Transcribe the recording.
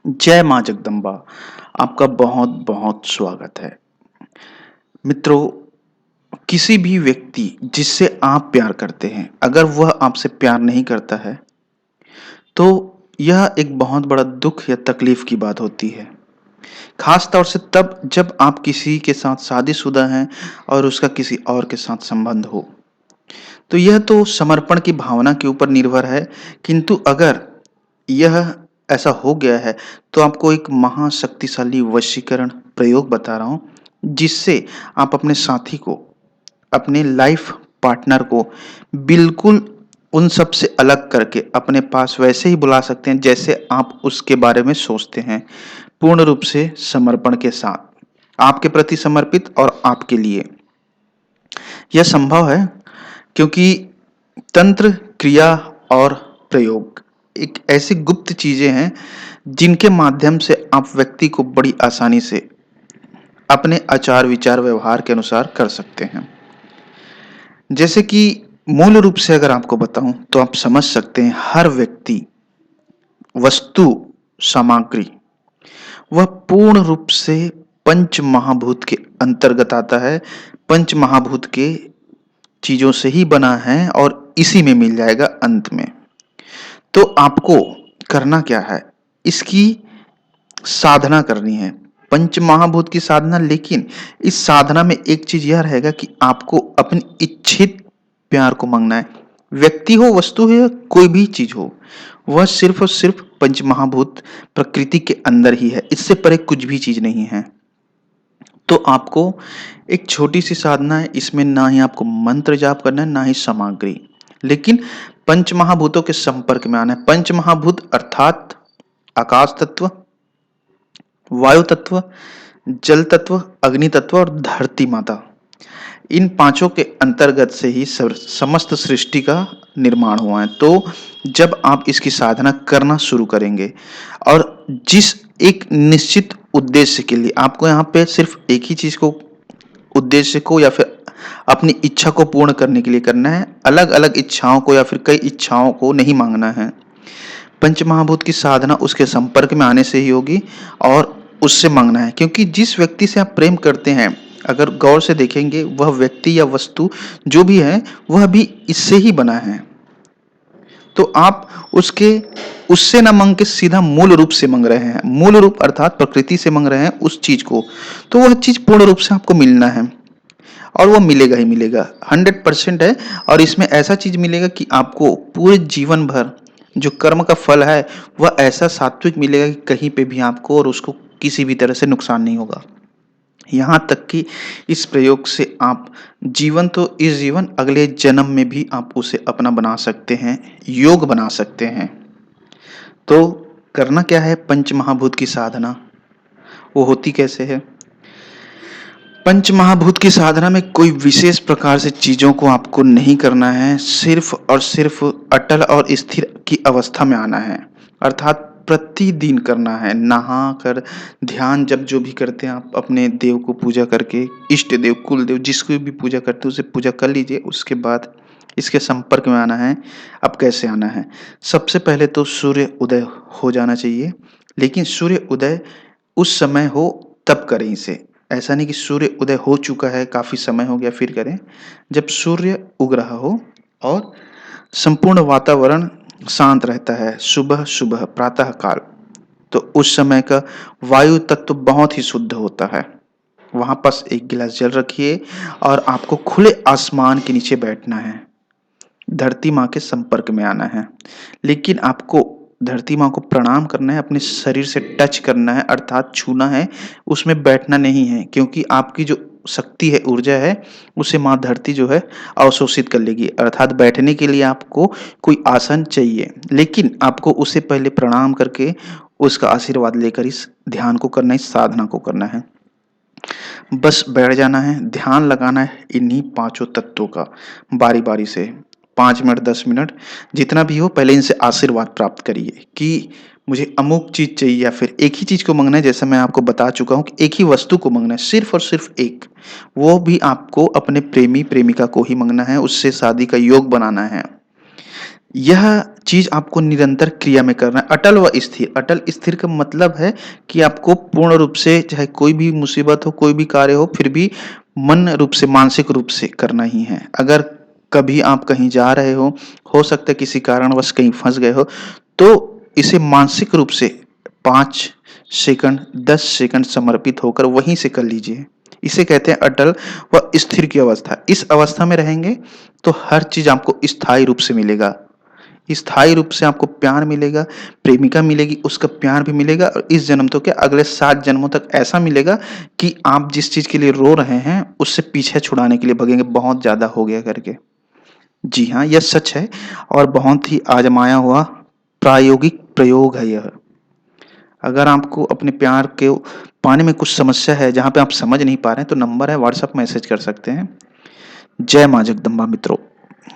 जय माँ जगदम्बा। आपका बहुत-बहुत स्वागत है। मित्रों, किसी भी व्यक्ति जिससे आप प्यार करते हैं, अगर वह आपसे प्यार नहीं करता है, तो यह एक बहुत बड़ा दुःख या तकलीफ की बात होती है। ख़ास तौर से तब जब आप किसी के साथ शादीशुदा हैं और उसका किसी और के साथ संबंध हो। तो यह तो समर्पण की भावना के ऊपर निर्भर है, किंतु अगर यह ऐसा हो गया है, तो आपको एक महाशक्तिशाली वशीकरण प्रयोग बता रहा हूँ, जिससे आप अपने साथी को, अपने लाइफ पार्टनर को बिल्कुल उन सब से अलग करके अपने पास वैसे ही बुला सकते हैं, जैसे आप उसके बारे में सोचते हैं, पूर्ण रूप से समर्पण के साथ, आपके प्रति समर्पित और आपके लिए। यह संभव है क्योंकि तंत्र, क्रिया और प्रयोग एक ऐसी गुप्त चीजें हैं जिनके माध्यम से आप व्यक्ति को बड़ी आसानी से अपने आचार विचार व्यवहार के अनुसार कर सकते हैं। जैसे कि मूल रूप से अगर आपको बताऊं तो आप समझ सकते हैं, हर व्यक्ति, वस्तु, सामग्री वह पूर्ण रूप से पंच महाभूत के अंतर्गत आता है। पंच महाभूत के चीजों से ही बना है और इसी में मिल जाएगा अंत में। तो आपको करना क्या है? इसकी साधना करनी है, पंच महाभूत की साधना। लेकिन इस साधना में एक चीज यह रहेगा कि आपको अपनी इच्छित प्यार को मांगना है। व्यक्ति हो, वस्तु हो या कोई भी चीज हो, वह सिर्फ और सिर्फ पंच महाभूत प्रकृति के अंदर ही है, इससे परे कुछ भी चीज नहीं है। तो आपको एक छोटी सी साधना है, इसमें ना ही आपको मंत्र जाप करना है, ना ही सामग्री, लेकिन पंच महाभूतों के संपर्क में आना है। पंच महाभूत अर्थात आकाश तत्व, वायु तत्व, जल तत्व, अग्नि तत्व और धरती माता। इन पांचों के अंतर्गत से ही समस्त सृष्टि का निर्माण हुआ है। तो जब आप इसकी साधना करना शुरू करेंगे और जिस एक निश्चित उद्देश्य के लिए आपको यहाँ पे सिर्फ एक ही चीज को, उद्देश्य को या फिर अपनी इच्छा को पूर्ण करने के लिए करना है, अलग अलग इच्छाओं को या फिर कई इच्छाओं को नहीं मांगना है। पंचमहाभूत की साधना उसके संपर्क में आने से ही होगी और उससे मांगना है, क्योंकि जिस व्यक्ति से आप प्रेम करते हैं, अगर गौर से देखेंगे, वह व्यक्ति या वस्तु जो भी है वह भी इससे ही बना है। तो आप उसके उससे ना मांग के सीधा मूल रूप से मांग रहे हैं, मूल रूप अर्थात प्रकृति से मांग रहे हैं उस चीज को। तो वह चीज पूर्ण रूप से आपको मिलना है और वो मिलेगा ही मिलेगा, 100% है। और इसमें ऐसा चीज मिलेगा कि आपको पूरे जीवन भर जो कर्म का फल है वह ऐसा सात्विक मिलेगा कि कहीं पे भी आपको और उसको किसी भी तरह से नुकसान नहीं होगा। यहाँ तक कि इस प्रयोग से आप जीवन तो इस जीवन, अगले जन्म में भी आप उसे अपना बना सकते हैं, योग बना सकते हैं। तो करना क्या है? पंच महाभूत की साधना वो होती कैसे है? पंच महाभूत की साधना में कोई विशेष प्रकार से चीजों को आपको नहीं करना है, सिर्फ और सिर्फ अटल और स्थिर की अवस्था में आना है। अर्थात प्रतिदिन करना है, नहा कर ध्यान जब जो भी करते हैं आप अपने देव को पूजा करके, इष्ट देव, कुल देव, जिसको भी पूजा करते हैं उसे पूजा कर लीजिए। उसके बाद इसके संपर्क में आना है। अब कैसे आना है? सबसे पहले तो सूर्य उदय हो जाना चाहिए, लेकिन सूर्य उदय उस समय हो तब करें इसे। ऐसा नहीं कि सूर्य उदय हो चुका है, काफ़ी समय हो गया फिर करें। जब सूर्य उग रहा हो और संपूर्ण वातावरण शांत रहता है, सुबह-सुबह प्रातः काल, तो उस समय का वायु तत्व बहुत ही शुद्ध होता है। वहाँ पास एक गिलास जल रखिए और आपको खुले आसमान के नीचे बैठना है। धरती माँ के संपर्क में आना है, लेकिन आपको धरती माँ को प्रणाम करना है, अपने शरीर से टच करना है अर्थात छूना है, उसमें बैठना नहीं है, क्योंकि आपकी जो शक्ति है, ऊर्जा है, उसे माँ धरती जो है अवशोषित कर लेगी। अर्थात बैठने के लिए आपको कोई आसन चाहिए, लेकिन आपको उससे पहले प्रणाम करके उसका आशीर्वाद लेकर इस ध्यान को करना है, इस साधना को करना है। बस बैठ जाना है, ध्यान लगाना है इन्हीं पांचों तत्वों का बारी-बारी से। 5 मिनट, 10 मिनट जितना भी हो, पहले इनसे आशीर्वाद प्राप्त करिए कि मुझे अमुक चीज़ चाहिए, या फिर एक ही चीज़ को माँगना है। जैसा मैं आपको बता चुका हूँ कि एक ही वस्तु को माँगना है, सिर्फ़ और सिर्फ़ एक। वो भी आपको अपने प्रेमी-प्रेमिका को ही माँगना है, उससे शादी का योग बनाना है। यह चीज़ आपको निरंतर क्रिया में करना है, अटल व स्थिर। अटल स्थिर का मतलब है कि आपको पूर्ण रूप से चाहे कोई भी मुसीबत हो, कोई भी कार्य हो, फिर भी मन रूप से, मानसिक रूप से करना ही है। अगर कभी आप कहीं जा रहे हो सकता है किसी कारणवश कहीं फँस गए हो, तो इसे मानसिक रूप से 5 सेकंड, 10 सेकंड समर्पित होकर वहीं से कर लीजिए। इसे कहते हैं अटल व स्थिर की अवस्था। इस अवस्था में रहेंगे तो हर चीज़ आपको स्थायी रूप से मिलेगा। स्थायी रूप से आपको प्यार मिलेगा, प्रेमिका मिलेगी, उसका प्यार भी मिलेगा और इस जन्म तो क्या अगले 7 जन्मों तक ऐसा मिलेगा कि आप जिस चीज़ के लिए रो रहे हैं, उससे पीछे छुड़ाने के लिए भगेंगे, बहुत ज़्यादा हो गया करके। जी हाँ, यह सच है और बहुत ही आज़माया हुआ प्रायोगिक प्रयोग है यह। अगर आपको अपने प्यार को पाने में कुछ समस्या है, जहाँ पे आप समझ नहीं पा रहे हैं, तो नंबर है, व्हाट्सएप मैसेज कर सकते हैं। जय माँ जगदम्बा मित्रों।